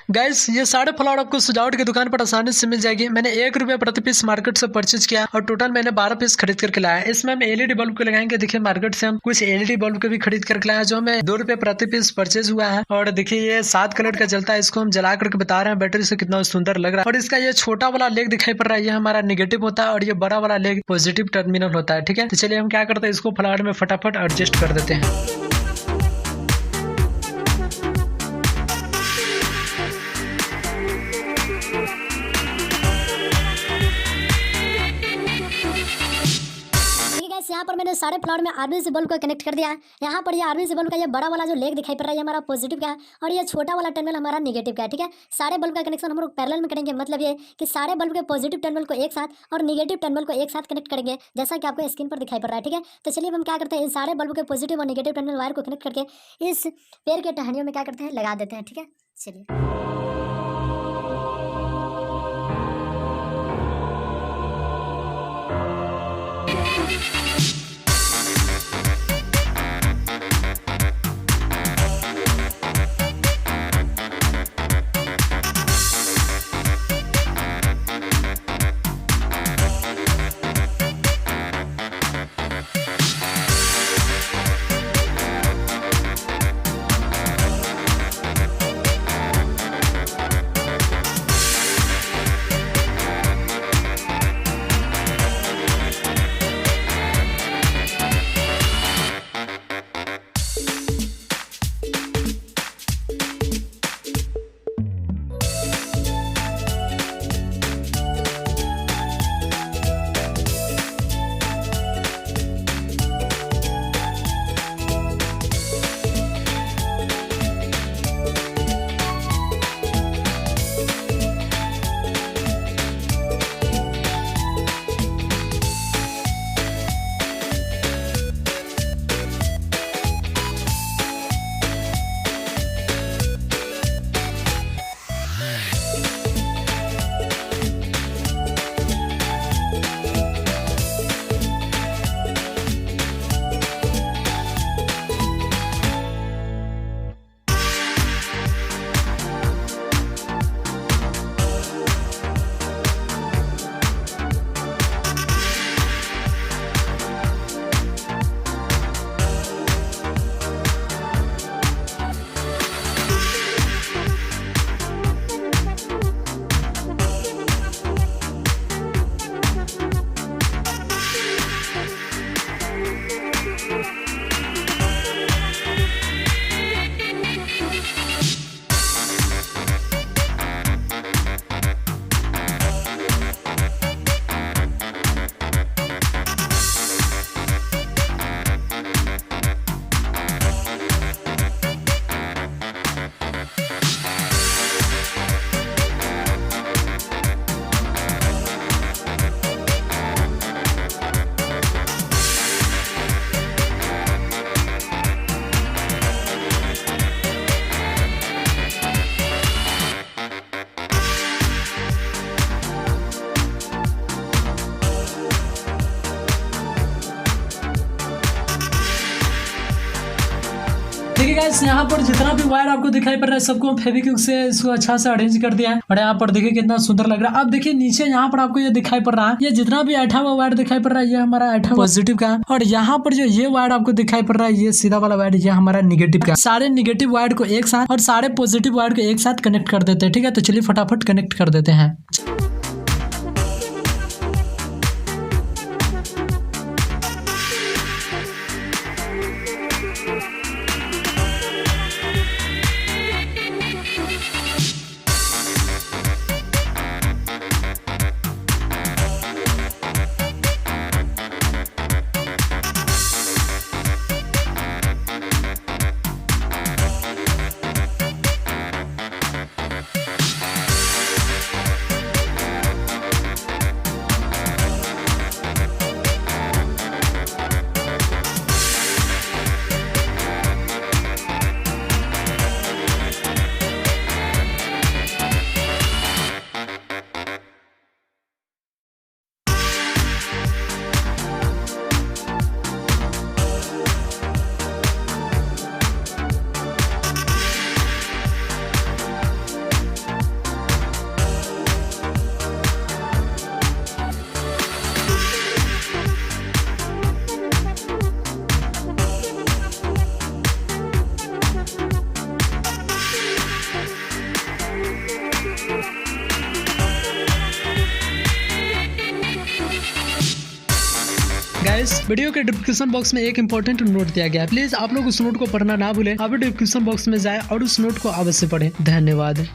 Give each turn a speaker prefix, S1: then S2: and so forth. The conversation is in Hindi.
S1: गाइस ये सारे फ्लावर आपको सजावट की दुकान पर आसानी से मिल जाएगी। मैंने 1 रुपये प्रति पीस मार्केट से परचेज किया और टोटल मैंने 12 पीस खरीद करके लाया। इसमें हम एलईडी बल्ब को लगाएंगे। देखिए मार्केट से हम कुछ एलईडी बल्ब को भी खरीद करके लाया जो हमें 2 रुपये प्रति पीस परचेज हुआ है। और देखिए ये 7 कलर का जलता है। इसको हम जला करके बता रहे हैं बैटरी से कितना सुंदर लग रहा है। और इसका ये छोटा वाला लेग दिखाई पड़ रहा है, ये हमारा निगेटिव होता है और ये बड़ा वाला लेग पॉजिटिव टर्मिनल होता है। ठीक है, तो चलिए हम क्या करते हैं, इसको फ्लावर में फटाफट एडजस्ट कर देते हैं।
S2: यहाँ पर मैंने सारे फ्लावर में आरबीजी बल्ब को कनेक्ट कर दिया है। यहाँ पर ये आरबीजी बल्ब का ये बड़ा वाला जो लेग दिखाई पड़ रहा है हमारा पॉजिटिव का है और ये छोटा वाला टर्मिनल हमारा नेगेटिव का है। ठीक है, सारे बल्ब का कनेक्शन हम लोग पैरेलल में करेंगे। मतलब ये कि सारे बल्ब के पॉजिटिव टर्मिनल को एक साथ और नेगेटिव टर्मिनल को एक साथ कनेक्ट करेंगे, जैसा कि आपको स्क्रीन पर दिखाई पड़ रहा है। ठीक है, तो चलिए हम क्या करते हैं, इन सारे बल्ब के पॉजिटिव और नेगेटिव टर्मिनल वायर को कनेक्ट करके इस पेड़ के टहनियों में क्या करते हैं, लगा देते हैं। ठीक है, चलिए।
S1: देखिए गाइस यहाँ पर जितना भी वायर आपको दिखाई पड़ रहा है सबको फेविक्विक से इसको अच्छा से अरेंज कर दिया है। और यहाँ पर देखिए कितना सुंदर लग रहा है। अब देखिए नीचे यहाँ पर आपको ये दिखाई पड़ रहा है, ये जितना भी ऐठा हुआ वायर दिखाई पड़ रहा है ये हमारा ऐठा पॉजिटिव का है। और यहाँ पर जो ये वायर आपको दिखाई पड़ रहा है ये सीधा वाला वायर ये हमारा निगेटिव का। सारे निगेटिव वायर को एक साथ और सारे पॉजिटिव वायर को एक साथ कनेक्ट कर देते हैं। ठीक है, तो चलिए फटाफट कनेक्ट कर देते हैं। गाइस वीडियो के डिस्क्रिप्शन बॉक्स में एक इंपॉर्टेंट नोट दिया गया है, प्लीज आप लोग उस नोट को पढ़ना ना भूलें। आप डिस्क्रिप्शन बॉक्स में जाए और उस नोट को अवश्य पढ़ें। धन्यवाद।